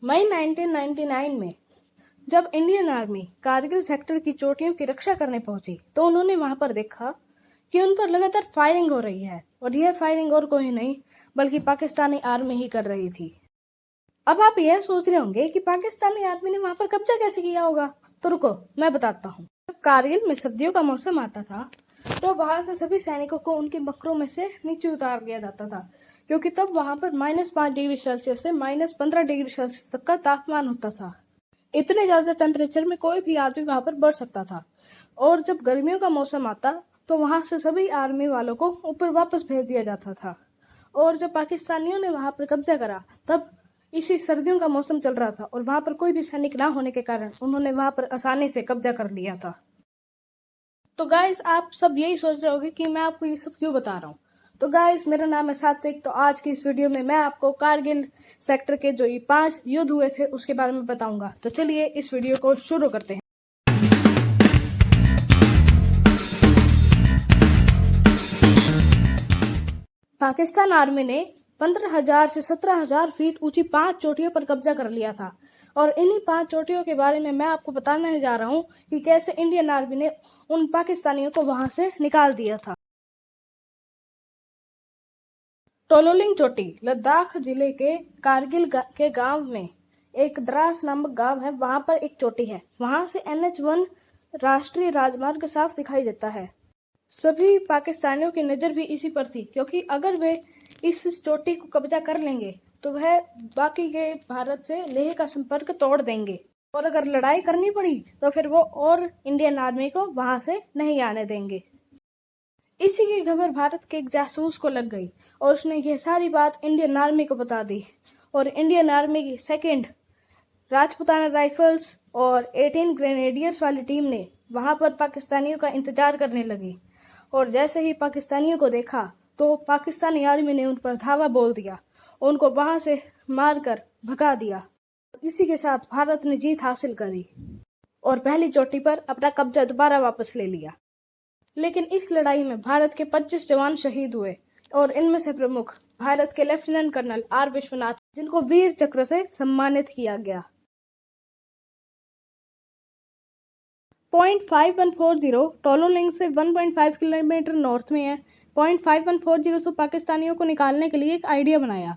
मई 1999 में जब Indian army Kargil sector की चोटियों की रक्षा करने पहुंची तो उन्होंने वहां पर देखा कि उन पर लगातार फायरिंग हो रही है और यह फायरिंग और कोई नहीं बल्कि पाकिस्तानी आर्मी ही कर रही थी। अब आप यह सोच रहे होंगे कि पाकिस्तानी आर्मी ने वहां पर कब्जा कैसे किया होगा, तो रुको मैं बताता हूँ। जब कारगिल में सर्दियों का मौसम आता था तो वहां से सभी सैनिकों को उनके बकरों में से नीचे उतार दिया जाता था, क्योंकि तब वहां पर -5 डिग्री सेल्सियस से -15 डिग्री सेल्सियस तक का तापमान होता था। इतने ज्यादा टेम्परेचर में कोई भी आदमी वहां पर बढ़ सकता था। और जब गर्मियों का मौसम आता तो वहां से सभी आर्मी वालों को ऊपर वापस भेज दिया जाता था। और जब पाकिस्तानियों ने वहां पर कब्जा करा तब इसी सर्दियों का मौसम चल रहा था और वहां पर कोई भी सैनिक ना होने के कारण उन्होंने वहां पर आसानी से कब्जा कर लिया था। तो गाइस आप सब यही सोच रहे होंगे कि मैं आपको ये सब क्यों बता रहा हूँ। तो गाइस मेरा नाम है सात्विक। तो आज की इस वीडियो में मैं आपको कारगिल सेक्टर के जो ये 5 युद्ध हुए थे उसके बारे में बताऊंगा। तो चलिए इस वीडियो को शुरू करते हैं। पाकिस्तान आर्मी ने 15,000 से 17,000 फीट ऊंची 5 चोटियों पर कब्जा कर लिया था और इन्हीं 5 चोटियों के बारे में मैं आपको बताने जा रहा हूँ कि कैसे इंडियन आर्मी ने उन पाकिस्तानियों को वहां से निकाल दिया था। टोलोलिंग चोटी लद्दाख जिले के कारगिल के गांव में एक द्रास नामक गांव है। वहां पर एक चोटी है। वहां से NH-1 राष्ट्रीय राजमार्ग साफ दिखाई देता है। सभी पाकिस्तानियों की नजर भी इसी पर थी, क्योंकि अगर वे इस चोटी को कब्जा कर लेंगे तो वह बाकी के भारत से लेह का संपर्क तोड़ देंगे और अगर लड़ाई करनी पड़ी तो फिर वो और इंडियन आर्मी को वहां से नहीं आने देंगे। इसी की खबर भारत के एक जासूस को लग गई और उसने यह सारी बात इंडियन आर्मी को बता दी और इंडियन आर्मी की 2nd राजपुताना राइफल्स और 18 ग्रेनेडियर्स वाली टीम ने वहां पर पाकिस्तानियों का इंतजार करने लगी। और जैसे ही पाकिस्तानियों को देखा तो पाकिस्तानी आर्मी ने उन पर धावा बोल दिया, उनको वहां से मारकर भगा दिया। इसी के साथ भारत ने जीत हासिल करी और पहली चोटी पर अपना कब्जा दोबारा वापस ले लिया। लेकिन इस लड़ाई में भारत के 25 जवान शहीद हुए और इनमें से प्रमुख भारत के लेफ्टिनेंट कर्नल R विश्वनाथ, जिनको वीर चक्र से सम्मानित किया गया। .5140 टोलोलिंग से 1.5 किलोमीटर नॉर्थ में है। .5140 से पाकिस्तानियों को निकालने के लिए एक आइडिया बनाया।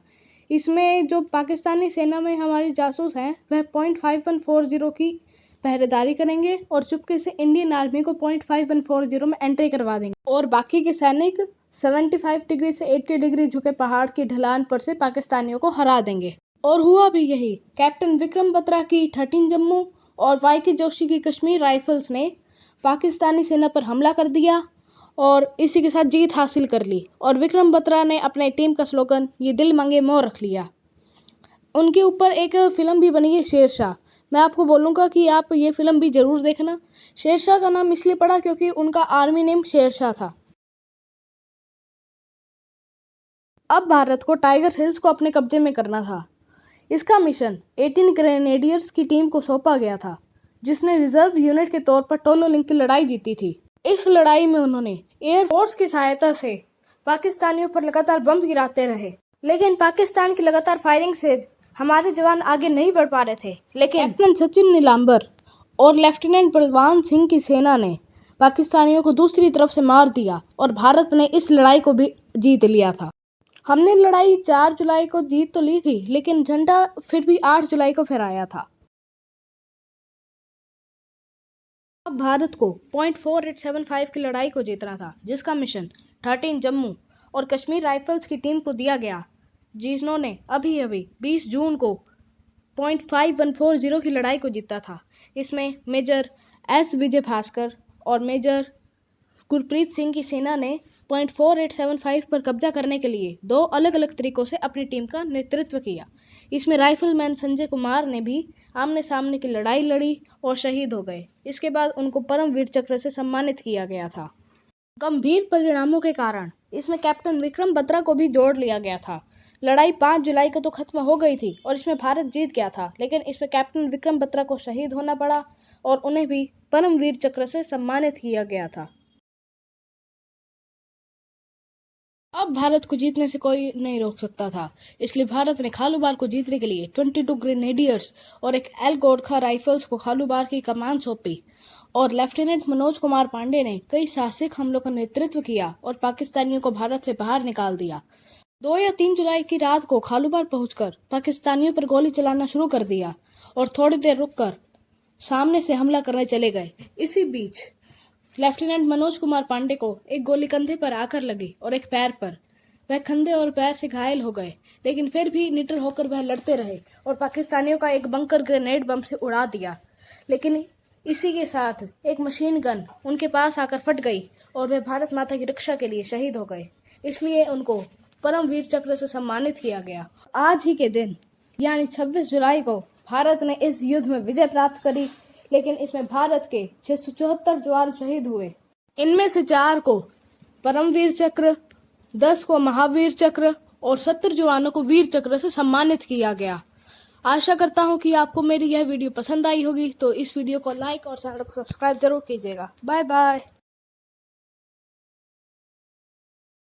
इसमें जो पाकिस्तानी सेना में हमारे जासूस हैं वह .5140 की पहरेदारी करेंगे और चुपके से इंडियन आर्मी को .5140 में एंट्री करवा देंगे और बाकी के सैनिक 75 डिग्री से 80 डिग्री झुके पहाड़ की ढलान पर से पाकिस्तानियों को हरा देंगे। और हुआ भी यही। कैप्टन विक्रम बत्रा की 13 जम्मू और YK जोशी की कश्मीर राइफल्स ने पाकिस्तानी सेना पर हमला कर दिया और इसी के साथ जीत हासिल कर ली। और विक्रम बत्रा ने अपने टीम का स्लोगन ये दिल मांगे मोर रख लिया। उनके ऊपर एक फिल्म भी बनी है, शेरशाह। मैं आपको बोलूंगा कि आप ये फिल्म भी जरूर देखना। शेरशाह का नाम इसलिए पड़ा क्योंकि उनका आर्मी नेम शेरशाह था। अब भारत को टाइगर हिल्स को अपने कब्जे में करना था। इसका मिशन 18 ग्रेनेडियर्स की टीम को सौंपा गया था, जिसने रिजर्व यूनिट के तौर पर टोलोलिंग की लड़ाई जीती थी। इस लड़ाई में उन्होंने एयरफोर्स की सहायता से पाकिस्तानियों पर लगातार बम गिराते रहे, लेकिन पाकिस्तान की लगातार फायरिंग से हमारे जवान आगे नहीं बढ़ पा रहे थे। लेकिन कैप्टन सचिन नीलांबर और लेफ्टिनेंट बलवान सिंह की सेना ने पाकिस्तानियों को दूसरी तरफ से मार दिया और भारत ने इस लड़ाई को भी जीत लिया था। हमने लड़ाई 4 जुलाई को जीत तो ली थी, लेकिन झंडा फिर भी 8 जुलाई को फहराया था। अब भारत को .4875 की लड़ाई को जीतना था, जिसका मिशन 13 जम्मू और कश्मीर राइफल्स की टीम को दिया गया, जिन्होंने अभी अभी 20 जून को .5140 की लड़ाई को जीता था। इसमें मेजर S विजय भास्कर और मेजर गुरप्रीत सिंह की सेना ने .4875 पर कब्जा करने के लिए 2 अलग अलग तरीकों से अपनी टीम का नेतृत्व किया। इसमें राइफलमैन संजय कुमार ने भी आमने सामने की लड़ाई लड़ी और शहीद हो गए। इसके बाद उनको परमवीर चक्र से सम्मानित किया गया था। गंभीर परिणामों के कारण इसमें कैप्टन विक्रम बत्रा को भी जोड़ लिया गया था। लड़ाई 5 जुलाई को तो खत्म हो गई थी और इसमें भारत जीत गया था, लेकिन इसमें कैप्टन विक्रम बत्रा को शहीद होना पड़ा और उन्हें भी परमवीर चक्र से सम्मानित किया गया था। अब भारत को जीतने से कोई नहीं रोक सकता था, इसलिए भारत ने खालूबार को जीतने के लिए 22 ग्रेनेडियर्स और एक एल गोरखा राइफल्स को खालूबार की कमान सौंपी और लेफ्टिनेंट मनोज कुमार पांडे ने कई साहसिक हमलों का नेतृत्व किया और पाकिस्तानियों को भारत से बाहर निकाल दिया। 2 या 3 जुलाई की रात को खालूबार पहुंचकर पाकिस्तानियों पर गोली चलाना शुरू कर दिया और थोड़ी देर रुककर सामने से हमला करने चले गए। इसी बीच लेफ्टिनेंट मनोज कुमार पांडे को एक गोली कंधे पर आकर लगी और एक पैर पर। वह कंधे और पैर से घायल हो गए, लेकिन फिर भी निडर होकर वह लड़ते रहे और पाकिस्तानियों का एक बंकर ग्रेनेड बम से उड़ा दिया। लेकिन इसी के साथ एक मशीन गन उनके पास आकर फट गई और वे भारत माता की रक्षा के लिए शहीद हो गए। इसलिए उनको परमवीर चक्र से सम्मानित किया गया। आज ही के दिन यानी 26 जुलाई को भारत ने इस युद्ध में विजय प्राप्त करी, लेकिन इसमें भारत के 674 जवान शहीद हुए। इनमें से 4 को परमवीर चक्र, 10 को महावीर चक्र और 70 जवानों को वीर चक्र से सम्मानित किया गया। आशा करता हूँ कि आपको मेरी यह वीडियो पसंद आई होगी, तो इस वीडियो को लाइक और चैनल को सब्सक्राइब जरूर कीजिएगा। Bye bye.